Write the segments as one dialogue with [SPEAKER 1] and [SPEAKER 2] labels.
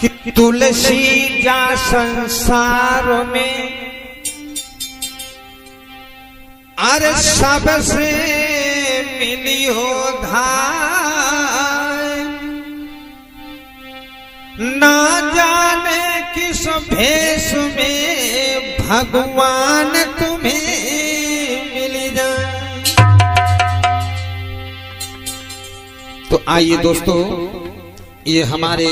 [SPEAKER 1] कि तुलसी जा संसार में अरे सबसे मिली हो धाय, ना जाने किस भेष में भगवान तुम्हें मिल जाए। तो आइए दोस्तों, ये हमारे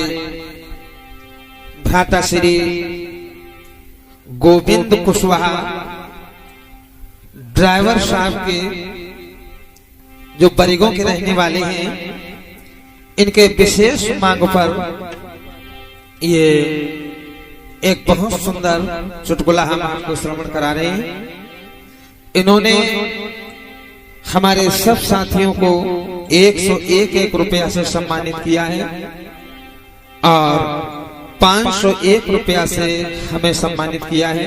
[SPEAKER 1] भ्राता श्री गोविंद कुशवाहा ड्राइवर साहब के जो बरिगों के रहने वाले हैं, इनके विशेष मांग पर ये एक बहुत सुंदर चुटकुला हम आपको श्रवण करा रहे हैं। इन्होंने हमारे सब साथियों को 101 रुपया से सम्मानित किया है और 501 रुपया से हमें सम्मानित किया है।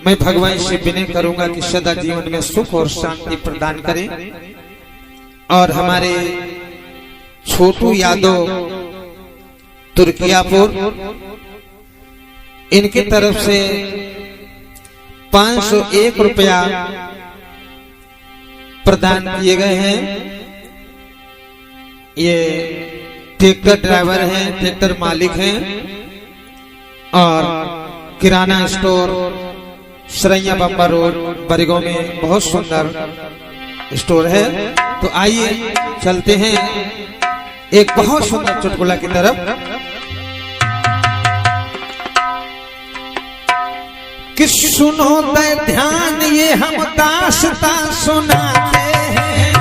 [SPEAKER 1] मैं भगवान से विनय करूंगा कि सदा जीवन में सुख और शांति प्रदान करें और हमारे छोटू यादव तुर्कियापुर, इनकी तरफ से 501 रुपया प्रदान किए गए हैं। ये ट्रैक्टर ड्राइवर हैं, ट्रैक्टर मालिक हैं और किराना स्टोर सरैया बम्बा रोड बरिगों में बहुत सुंदर स्टोर है। तो आइए चलते हैं एक बहुत सुंदर चुटकुला की तरफ कि सुनो दे ध्यान, ये हम दास्तां सुनाते हैं।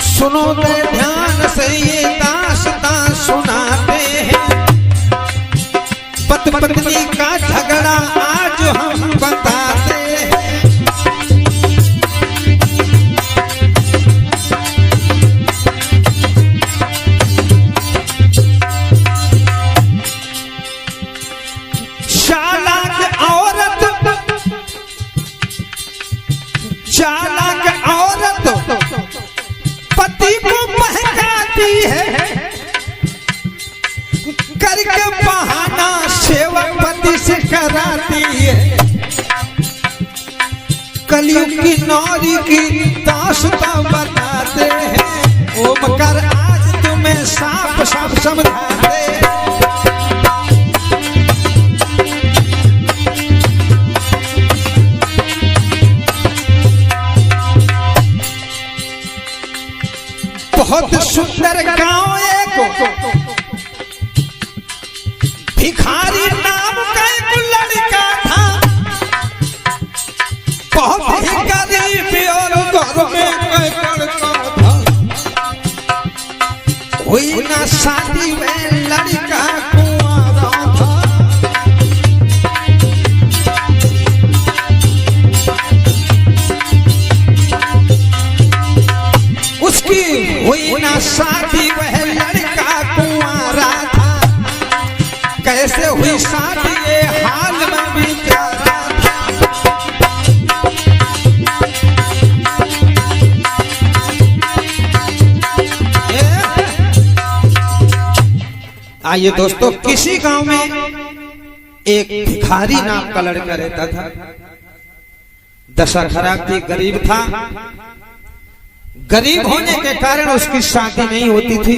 [SPEAKER 1] सुनो दे ध्यान से ये दास्तां सुनाते हैं। पति पत्नी का झगड़ा आज हम बताते हैं। चालाक औरत पति को बहकाती है, करके बहाना सेवक पति से कराती है। कलयुग की नारी की दास्तां बताते हैं। ओम कर आज तुम्हें साफ साफ समझाते हैं। बहुत सुंदर गांव एक भिखारी नाम का एक लड़का था। बहुत ही गरीब और घर में एक लड़का था। हुई ना शादी में लड़का कुंवारा था। उसकी हुई ना शादी, वह लड़का कुंवारा था। कैसे हुई शादी ये हाल में बेचारा था। आइए दोस्तों, किसी गांव में एक भिखारी नाम का लड़का रहता था। दशा खराब थी, गरीब था। गरीब होने के कारण उसकी शादी नहीं होती थी।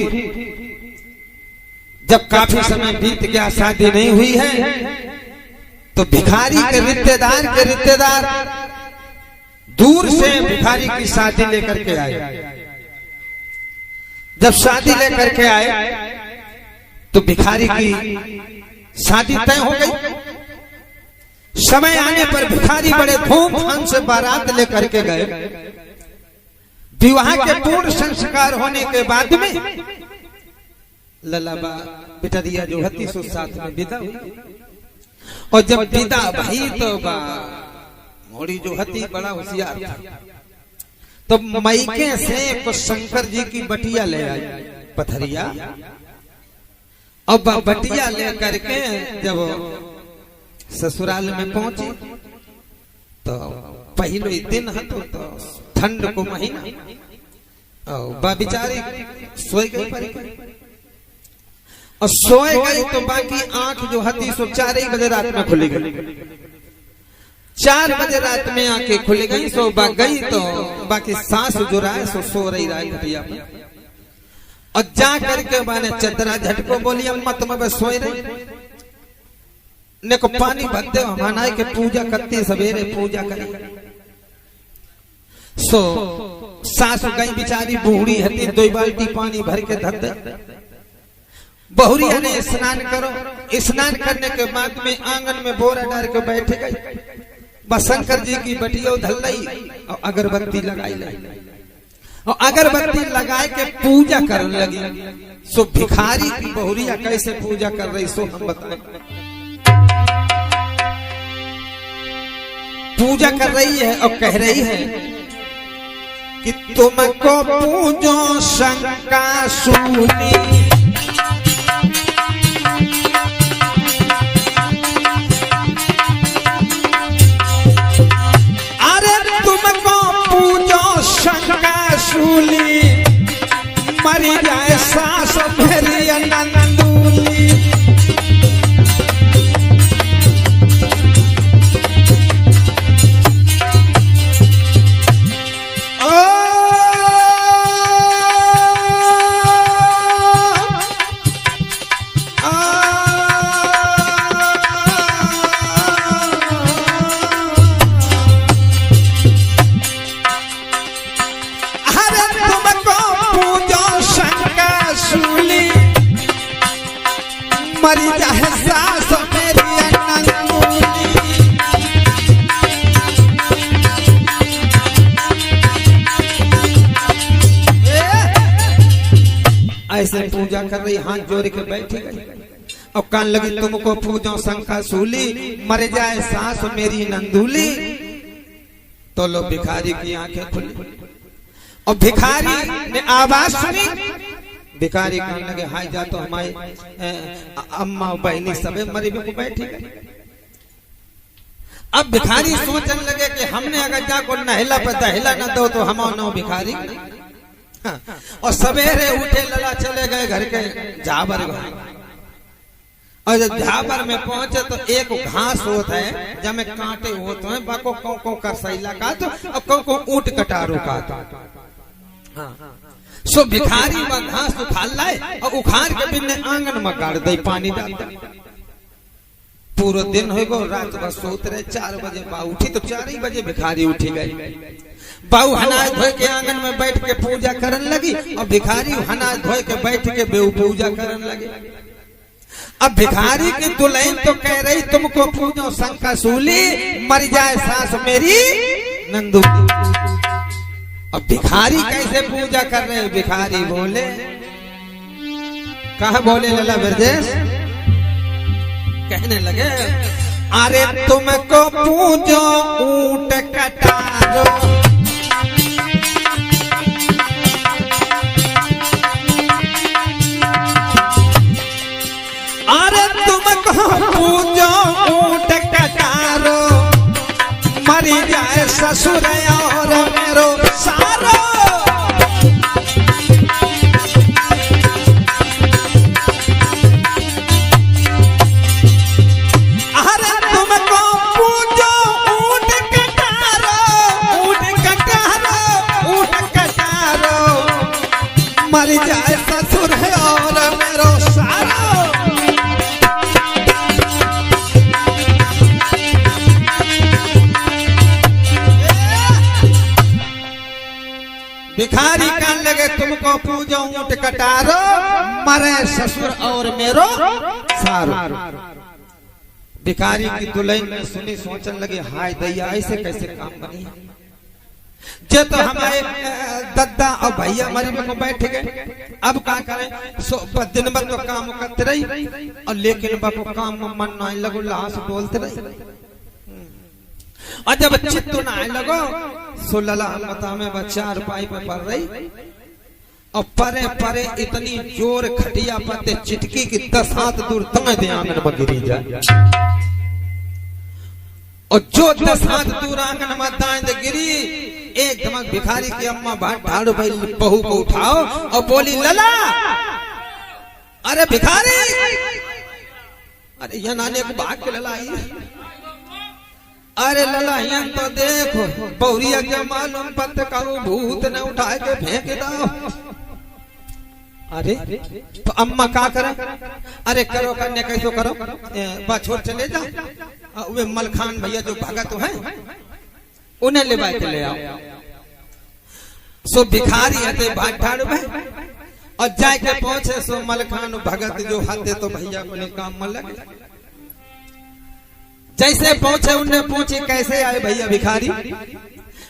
[SPEAKER 1] जब काफी समय बीत गया, शादी नहीं हुई है, तो भिखारी के रिश्तेदार दूर से भिखारी की शादी लेकर के आए। जब शादी लेकर के आए तो भिखारी की शादी तय हो गई। समय आने पर भिखारी बड़े धूमधाम से बारात लेकर के गए। विवाह के पूर्ण संस्कार होने के बाद में ललाबा पिटरिया जो हती सो साथ में विदा हुई। और जब विदा भई तो मोड़ी जो हती बड़ा होशियार था। तो मैके से कुछ शंकर जी की बटिया ले आई, पथरिया। अब बटिया ले करके जब ससुराल में पहुंची तो पहले ही दिन हतो तो ठंड को महीना बा बेचारी सोए गई परी और सोए गई तो बाकी आंख जो हती सो 4 बजे रात में खुली गई। 4 बजे रात में आंखें खुल गई सो बा गई तो बाकी सांस जो रहा है सो रही भैया और जा करके मैंने चदरा झटको बोली अम्मा तुम्हें सोए रही ने को पानी भर दे हमारे के पूजा करती सवेरे पूजा करी सो सासु गई बेचारी बूढ़ी हती 2 बाल्टी पानी भर के धर दे बहुरिया ने स्नान करो। स्नान करने के बाद में आंगन में बोरा डाल के बैठ गई बस शंकर जी की बटिया धल रही और अगरबत्ती लगाई और अगरबत्ती लगाए के पूजा करने लगी। सो भिखारी की बहुरिया कैसे पूजा कर रही सो हम बताएं। पूजा कर रही है और कह रही है कि तुमको पूजो शंकासूनी शंकासूली मरी जाए सास मेरी नंदूली। मरी जाए सास मेरी नंदूली। ऐसे पूजा कर रही हाथ जोड़ के बैठी गई और कान लगी तुमको पूजो शंकासूली मर जाए सास मेरी नंदूली। तो लो भिखारी की आंखें खुली और भिखारी ने आवाज सुनी। भिखारी कहने लगे हाय जा तो हमारे अम्मा बहनी सबे मरी को बैठी गई। अब भिखारी सोचने लगे कि हमने अगर जाको नहला पे दहला न दो तो हम नो भिखारी। हाँ। और सवेरे उठे लला चले गए घर के झाबर और जब झाबर में पहुंचे तो एक घास होता है जब में कांटे होते हैं बाको को कर सैला का तो अब को ऊंट कटारो का तो हाँ। सो भिखारी व घास उखाड़ लाए और उखाड़ के बिन्ने आंगन में गाड़ दे पानी डाल। पूरा दिन हो गो रात भर सोत रहे। 4 बजे बाऊ उठी तो 4 ही बजे भिखारी उठी गई। बाऊ हनाज धोए के आंगन में बैठ के पूजा करने लगी और भिखारी हनाज धोए के बैठ के बेऊ पूजा करने लगे। अब भिखारी की दुल्हन तो कह रही तुमको पूजो शंकासूली मर जाए सास मेरी नंदू। अब भिखारी कैसे पूजा कर रहे हैं। भिखारी बोले कहा बोले लला ब्रजेश कहने लगे अरे तुमको पूजो ऊंट कटारो अरे तुमको पूजो ऊंट कटारो मरी जाए ससुर और मेरो सारो। अरे तुमको पूजो ऊंट कटारो ऊंट कटारो ऊंट कटारो मरी जाए ससुर और मेरो सारो। भिखारी कहने लगे तुमको पूजो ऊंट कटारो मरे ससुर और मेरो सारो। भिखारी की दुल्हन ने सुनी सोचने लगे हाय दैया ऐसे कैसे काम बनी। जे तो हमारे दद्दा और भैया मरी में को बैठ गए अब क्या करें। दिन भर तो काम करते रही और लेकिन बाको काम में मन नहीं लगो लाश बोलते रही और जब चित्त न आए लगो सो लला मता में बच्चा रुपाई पे पड़ रही और परे परे इतनी जोर खटिया पते चिटकी की 10 हाथ दूर तुम्हें दे आंगन में गिरी जाए। और जो 10 हाथ दूर आंगन में दाएं दे गिरी, एक धमक भिखारी की अम्मा भाट ढाड़ू भाई बहू को उठाओ और बोली लला, अरे भिखारी, अरे यह नाने को भाग के लला आई, अरे लला यहाँ तो देखो बहुरिया क्या मालूम पत्ते का भूत ने उठा के फेंक दो। अरे तो अम्मा का करे, अरे करो करने कैसो करो, बा छोड़ चले जा, वे मलखान भैया जो भगत है उन्हें ले बात ले आओ। सो भिखारी हते भाटाड़ में और जाके पहुंचे सो मलखान भगत जो हते तो भैया को काम में लगे। जैसे पहुंचे उन्हें पूछे कैसे आए भैया भिखारी,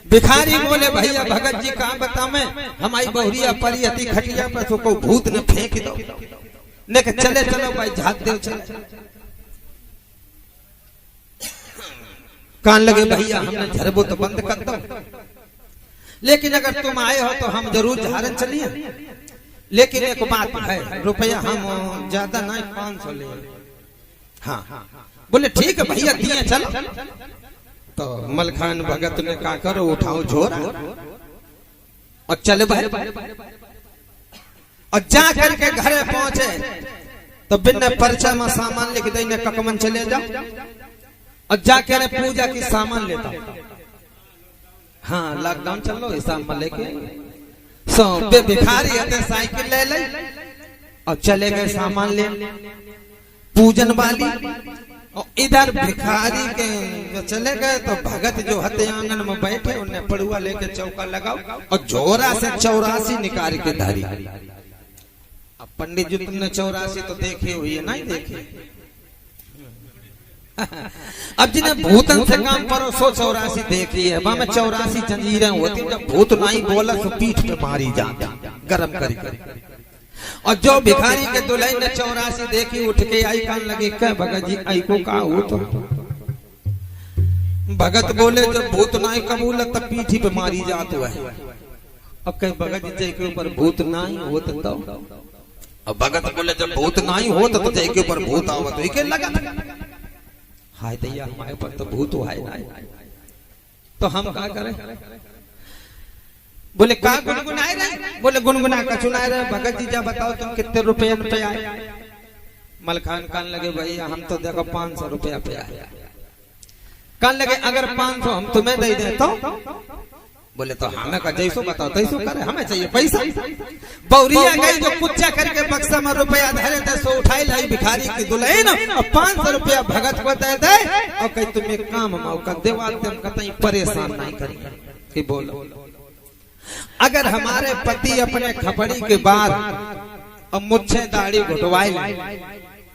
[SPEAKER 1] भिखारी बोले भैया भगत जी कहाँ बता मैं, हमारी बहुरिया परी हती खटिया पर तो को भूत ने फेंक दो, ने के चले चलो भाई झाक दे चले। कान लगे भैया हमने झरबो तो बंद कर दो, लेकिन अगर तुम आए हो तो हम जरूर झारन चलिए, लेकिन एक बात है रुपया हम ज्यादा नहीं 500 ले। हाँ बोले ठीक है भैया दिए चलो। तो मलखान भगत ने कहा करो उठाओ झोरा और चले भाई, और जा करके घरे पहुंचे तो बिना पर्चा में सामान लिख दे ककमन चले जाओ और जाके पूजा की सामान लेता। हाँ लॉकडाउन चल लो हिसाब में लेके सो भिखारी हते साइकिल ले ले और चले गए सामान ले पूजन वाली। और इधर भिखारी के चले गए तो भगत जो हते आंगन में बैठे उन्हें पड़ुआ लेके चौका लगाओ और झोरा से 84 निकाल के धारी। अब पंडित जी तुमने 84 तो देखे हुई है नहीं देखे, अब जिन्हें भूतन से काम करो 184 देखी है, वहां में 84 जंजीरें होती, जब भूत नहीं बोला तो पीठ पे मारी जाती गरम करी। और जो भिखारी के दुल्हन ने 84 देखी उठ के आई, कान लगे क्या भगत जी आई को का हो तो भगत बोले जब भूत नहीं कबूल तब पीठी पे मारी जात है। अब कहीं भगत जी के ऊपर भूत नहीं हो तो अब भगत बोले जब भूत नहीं हो तो के ऊपर भूत आओ तो इके लगा हाय दैया हमारे पर तो भूत हुआ है, तो हम क्या करें। बोले का गुनगुनाए रहे, बोले गुनगुना का चुनाए रहे। भगत जी जा बताओ तुम कितने रुपये पे आए। मलखान कान लगे भैया हम तो देखो 500 रुपया पे आए। कान लगे अगर 500 हम तुम्हें दे दे तो, बोले तो हमें का जैसो बताओ तैसो करे, हमें चाहिए पैसा। बहुरिया गई जो कुच्चा करके बक्सा में रुपया धरे थे सो उठाई लाई भिखारी की दुल्हन और 500 रुपया भगत को दे दे और कहीं तुम एक काम मौका देवा तुम कतई परेशान नहीं करेंगे कि बोलो अगर हमारे पति अपने खपड़ी के बाद और मुझसे दाढ़ी घुटवाए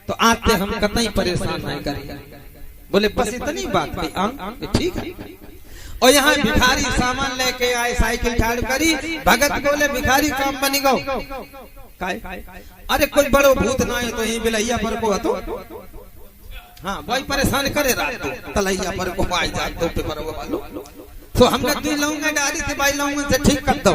[SPEAKER 1] तो आते हम कतई परेशान नहीं करेंगे। बोले बस इतनी बात की ठीक है। और यहाँ भिखारी सामान लेके आए, साइकिल ठाड़ करी, भगत बोले भिखारी काम बनी गो अरे कोई बड़ो भूत ना है तो यही बिलैया पर को तो हाँ वही परेशान करे रात तलैया पर को आई जात तो पेपर वालो तो हमने तू लाऊंगा डाली से भाई लाऊंगा से ठीक कर दो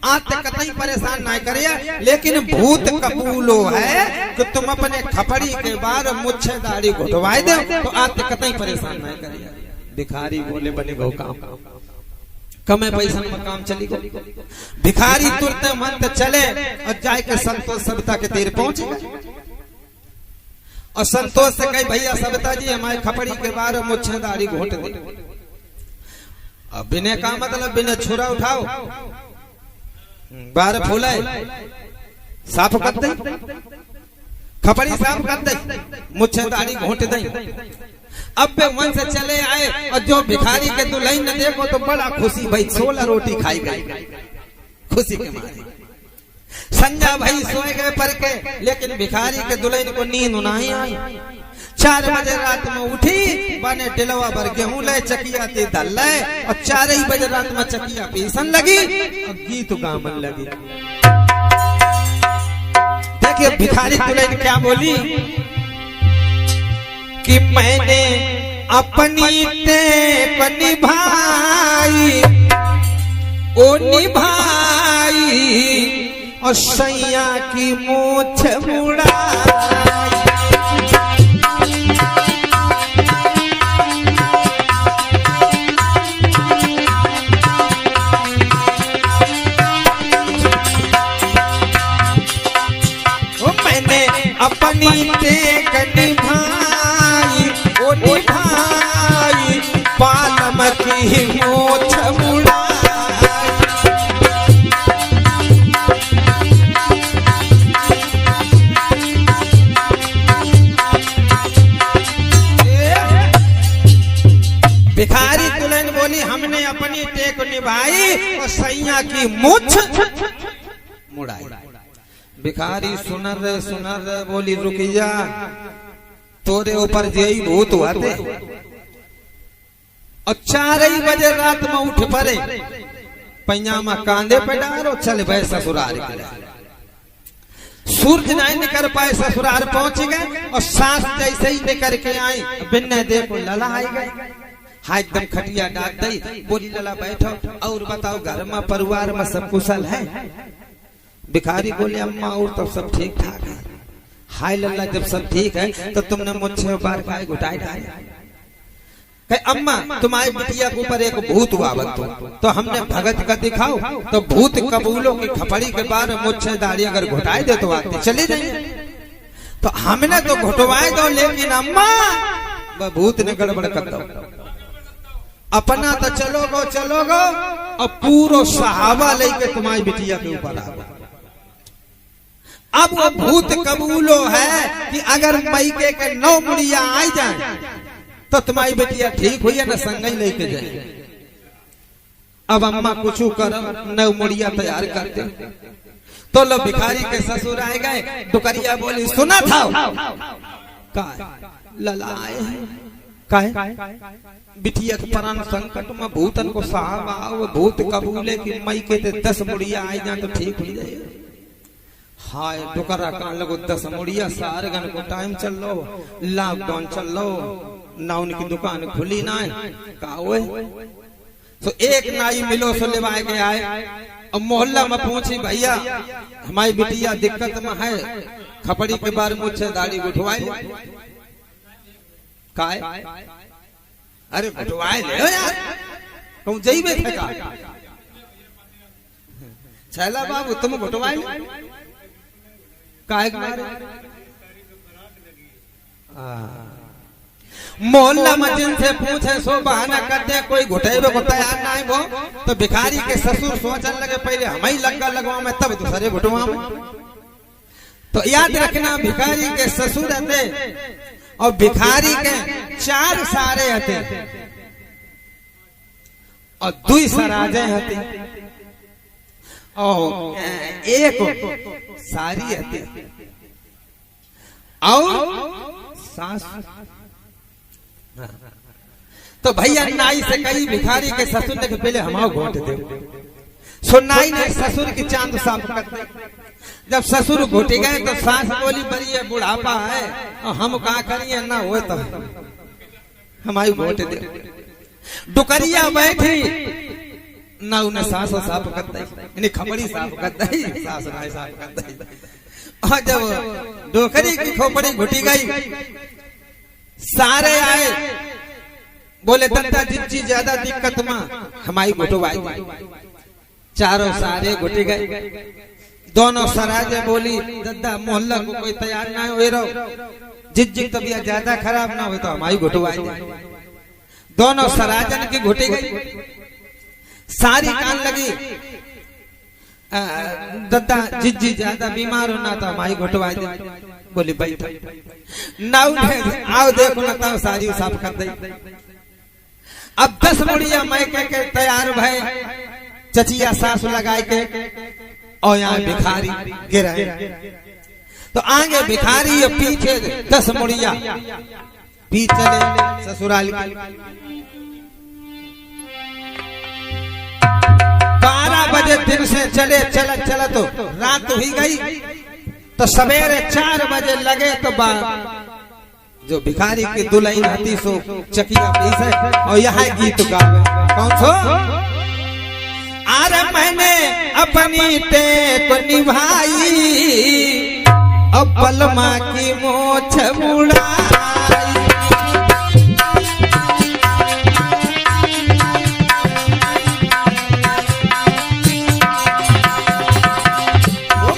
[SPEAKER 1] आते कतई परेशान ना करिए। लेकिन भूत कबूलो है कि तुम अपने खपड़ी के बाद मुझे दाढ़ी घुटवाए दो तो आते कतई परेशान ना करिए। भिखारी बोले बने गो काम कमे पैसा में काम चली गो। भिखारी तुरते मंत चले और जाके संतोष सविता के तीर पहुंचे और संतोष से कही भैया सविता जी हमारे खपड़ी के बाद मुझे दाढ़ी घोट दे। अब बिने का मतलब बिने छुरा उठाओ बार फूलाए साफ कर दे, खपड़ी साफ कर दे, मुझे दाढ़ी घोट दे। अब वे मन से चले आए और जो भिखारी के दुल्हन ने देखो तो बड़ा खुशी भाई 16 रोटी खाई गई खुशी के मारे। संजा भाई सोए गए पर के, लेकिन भिखारी के दुल्हन को नींद नहीं आई। 4 बजे रात में उठी बने टिलवा भर गेहूं ले चकिया ते दल ले और 4 ही बजे रात में चकिया पीसन लगी और गीत गावन लगी। देखिए भिखारी दुल्हन क्या बोली कि मैंने अपनी टेप निभाई ओ निभाई और सैया की मूछ मुड़ाई। को निभाई और सैया की मुछ मुड़ाई। भिखारी सुनर रे बोली रुकी जा, तोरे ऊपर जेई भूत हुआते। और 4 बजे रात में उठ पड़े, पैजामा कांधे पे डालो, चल भाई ससुराल के। सूरज नहीं निकल पाए, ससुराल पहुंच गए और सास जैसे ही निकल के आई, बिन्ने देखो लला आई गए। हाँ एकदम खटिया डाक दी, बोली लला बैठो और बताओ घर में परिवार में सब कुशल है? भिखारी बोले अम्मा और तो सब ठीक ठाक है। हाय लल्ला जब सब ठीक है तो तुमने मुझसे बार खाए घुटाए डाले। अम्मा तुम्हारी बिटिया के ऊपर एक भूत हुआ तो हमने भगत का दिखाओ, तो भूत कबूलों की खपड़ी के बाद मुझसे दाढ़ी अगर घुटाए दे तो आते चले जाइए। तो हमने तो घुटवाए दो, लेकिन अम्मा वह भूत ने गड़बड़ कर दो। अपना तो चलोगो और पूरा सहाबा लेके तुम्हारी बिटिया के ऊपर आ। अब वो भूत कबूलो है कि अगर मैके के 9 मुड़िया आ जाए तो तुम्हारी बेटिया ठीक हुई है ना, संग ही लेके जाए। अब अम्मा कुछ करो, 9 मुड़िया तैयार करते। तो लो भिखारी के ससुर आए गए। डुकरिया बोली सुना था ललाए बिटिया के प्राण संकट में भूतन को साहब आओ, भूत कबूले की मई के 10 मुड़िया आ जाए तो ठीक हो जाए। हाय डुकरा कान लगो 10 मुड़िया, सारे गन को टाइम चल लो, लॉकडाउन चल लो, ना उनकी दुकान खुली ना है कावे। तो एक नाई मिलो सो लेवाए के आए और मोहल्ला में पूछी भैया हमारी बिटिया दिक्कत में है, खपड़ी के बार मुझसे दाढ़ी उठवाए। काय अरे उठवाए ले यार, तुम जइबे थे का छैला बाबू तुम उठवाए काय मोहल्ला में जिनसे पूछे सो बहाना करते, कोई घुटेबे को तैयार ना है वो। तो भिखारी के ससुर सोचने लगे पहले हम ही लग्गा लगवा में तब दूसरे घुटवा में। तो याद रखना भिखारी के ससुर थे और भिखारी के 4 सारे थे और 2 सराजे हते और 1 सारी हते और सास। तो भैया नाई से कही भिखारी के ससुर ने पहले हमारा घोट दे। सो नाई ने ससुर की चांद साफ कर दी। जब ससुर घोटे गए तो सास बोली बड़ी है बुढ़ापा है और हम कहा करिए ना हो तो हमारी घोट दे। डुकरिया बैठी ना उन्हें सास साफ कर दी, खपड़ी साफ कर दी, सास नाई साफ कर दी। और जब डोकरी की खोपड़ी घुटी गई सारे आए, बोले दत्ता जिज्जी ज्यादा दिक्कत में हमारी घुटवाई। चारों सारे घुटे गए। दोनों सराजे बोली दद्दा मोहल्ला को कोई तैयार ना हो रहो, जिज्जी तबीयत ज्यादा खराब ना हो तो हमारी घुटवाई। दोनों सराजन की घुटी गई। सारी कान लगी दद्दा जिज्जी ज्यादा बीमार होना तो हमारी घुटवाई दे। बोली बैठ नाउ आओ देखो ना तो सारी साफ कर दे। अब 10 मुड़िया मैं के तैयार भय, चचिया सास लगाए के और यहाँ भिखारी गिरा। तो आगे भिखारी और पीछे 10 मुड़िया पीछे ससुराल। 12 बजे दिन से चला तो रात हुई गई। तो सवेरे 4 बजे लगे तो जो भिखारी की दुल्हन हती सो चकिया पीछे और यहाँ गीत गावे। कौन सो? अरे मैंने अपनी टेक निभाई अब बलमा की मोछ मुड़ाई।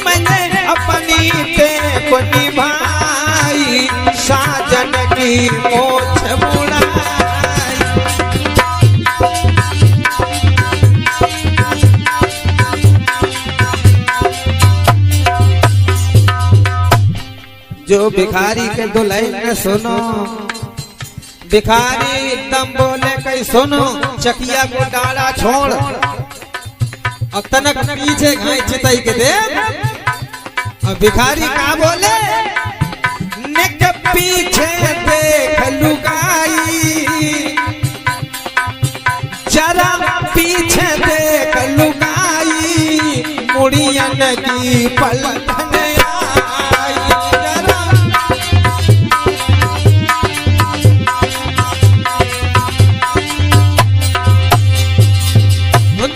[SPEAKER 1] मैंने अपनी टेक निभाई साजन की मोछ मुड़ाई। जो भिखारी के दुल्हन ने सुनो, भिखारी एकदम बोले कई सुनो चकिया को डाला छोड़ और तनक पीछे घाय चिताई के दे। और भिखारी का बोले निक पीछे देख लुगाई, जरा पीछे देख लुगाई, मुड़ियन की पलटन आई।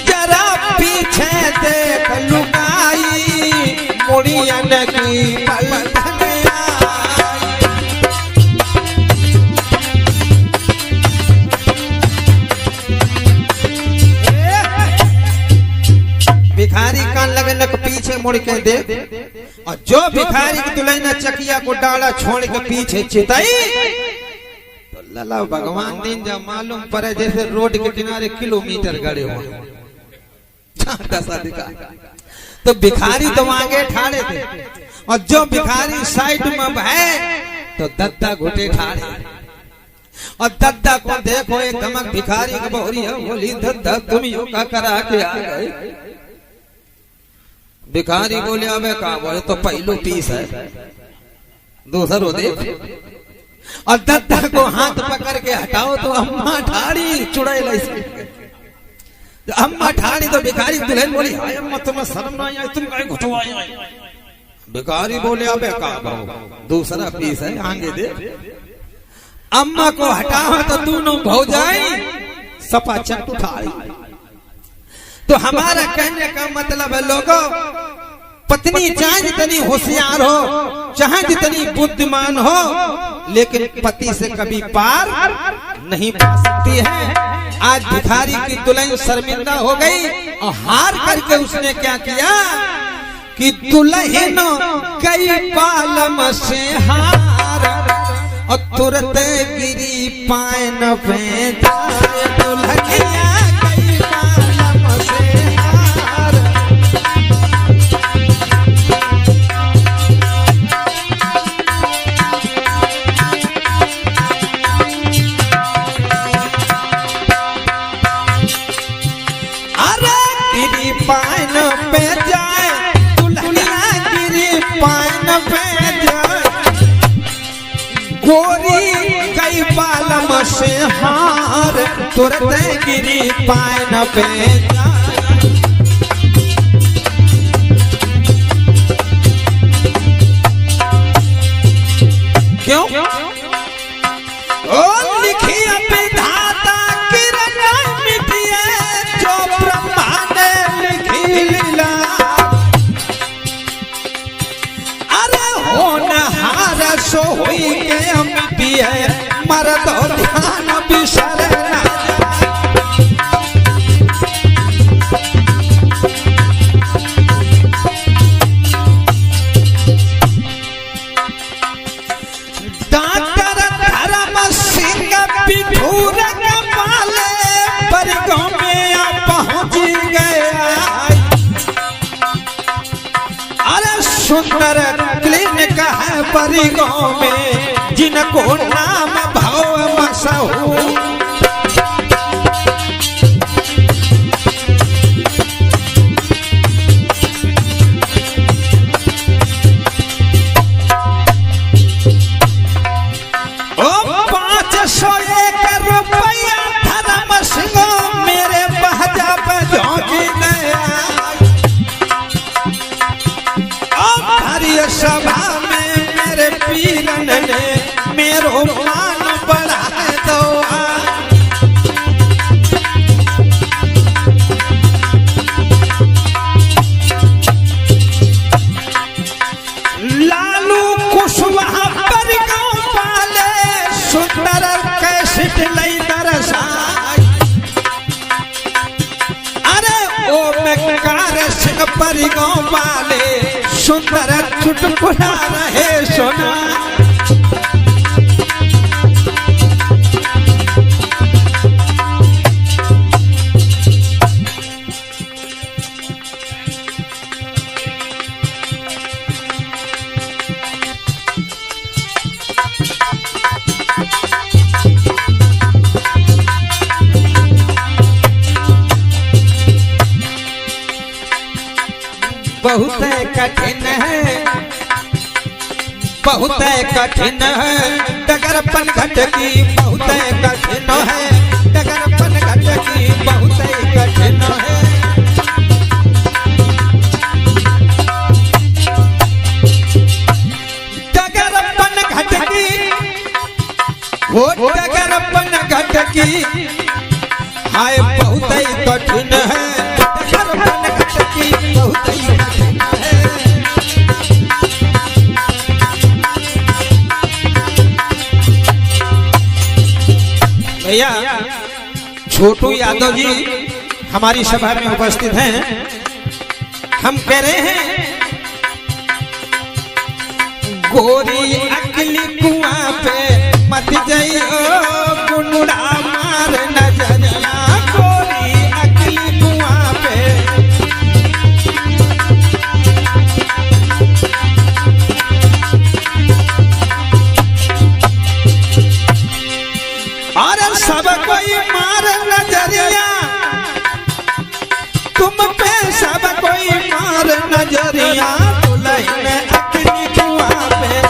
[SPEAKER 1] जरा पीछे देख लुगाई, मुड़ियन की पलटन आई। भिखारी कान लगे नक पीछे मुड़ के दे। और जो भिखारी की दुल्हन चकिया को डाला छोड़ के पीछे चिताई, तो लला भगवान दिन जब मालूम पड़े जैसे रोड के किनारे किलोमीटर गड़े हो। तो भिखारी तो आगे ठाड़े थे और जो भिखारी साइड में है तो दद्दा घुटे ठाड़े। और दद्दा को देखो एक धमक भिखारी की बहुरी है, बोली दद्दा तुम यूं का करा के आ गए। भिखारी बोले अबे का बोले तो पहलू पीस है दूसरो देख। और दद्दा को हाथ पकड़ के हटाओ तो अम्मा ठाड़ी चुड़ैल। अम्मा ठाड़ी तो भिखारी दुल्हन बोली हाय अम्मा तुम्हें शर्म ना आई, तुम काहे घुटवाई। भिखारी बोले अबे का दूसरा पीस है आगे दे। अम्मा को हटाओ तो दोनों भौजाई सपा चट उठाई। तो हमारा कहने का मतलब है लोगों, पत्नी चाहे जितनी होशियार हो, चाहे जितनी बुद्धिमान हो, लेकिन पति से कभी पार नहीं पा सकती है। आज भिखारी की दुल्हन शर्मिंदा हो गई और हार करके उसने क्या किया कि दुल्हन कई पालम से हार और तुरंत गिरी पायन पे दुल्हनिया कई पालम से हार। पान पे जाए दुल्हनिया गिरी पान पे जाए, गोरी कई बालम से हार तुरंत गिरी पान पे जाए। क्यों ओ लिखी विधाता किरण मिटिए जो ब्रह्मा लीला। अरे होनहार सो हुई के हम पिए मरद ध्यान बिसर ना। डॉक्टर धर्म सिंह बिठूर के पाले बरगों में आप पहुंच गया। सुंदर क्लिनिक है परिगों में जिनको नाम भाव मशहूर। ओ 501 रुपया धर्म सिंह मेरे बहजा पे झोंकी गया। सभा में मेरे पीरन ने मेरो मान बढ़ा दो। लालू कुशवाहा पर गाँव पाले सुंदर कैसेट लई दरसाई। अरे ओ मैं कार सिंह पर गाँव पाले सुंदर चुटकुला रहे सोना। बहुत कठिन है, बहुत कठिन है डगरपन घट की, बहुत कठिन है डगरपन घट की, बहुत कठिन है। डगरपन घट की, वो डगरपन घट की, हाय बहुत कठिन है डगरपन घट की, बहुत कठिन है। भैया छोटू यादव जी हमारी सभा में उपस्थित हैं। हम कह रहे हैं गोरी अकली कुआं पे मत जाइयो गुंडा मार नजरिया, गोरी अकली कुआं पे। अरे सब कोई मार नजरिया, तुम पे सब कोई मार नजरिया, दुल्हन अकली कुआं पे।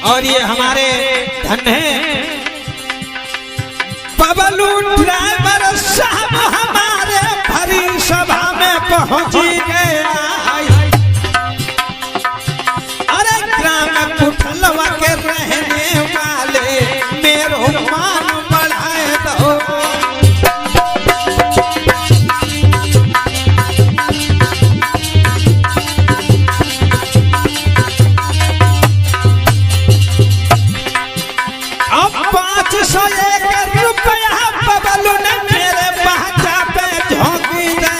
[SPEAKER 1] और ये हमारे धन है बबलू ड्राइवर साहब हमारे भरी सभा में पहुंच गया। अरे ग्राम कुठलवा के रहने वाले मेरो मान बढ़ाए दो। अब 501 रुपया बबलू ने मेरे बाजा पे झोंक दिया।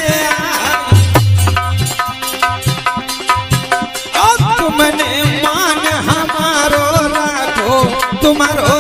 [SPEAKER 1] अब तुमने मान हमारो राखो, तुम्हारो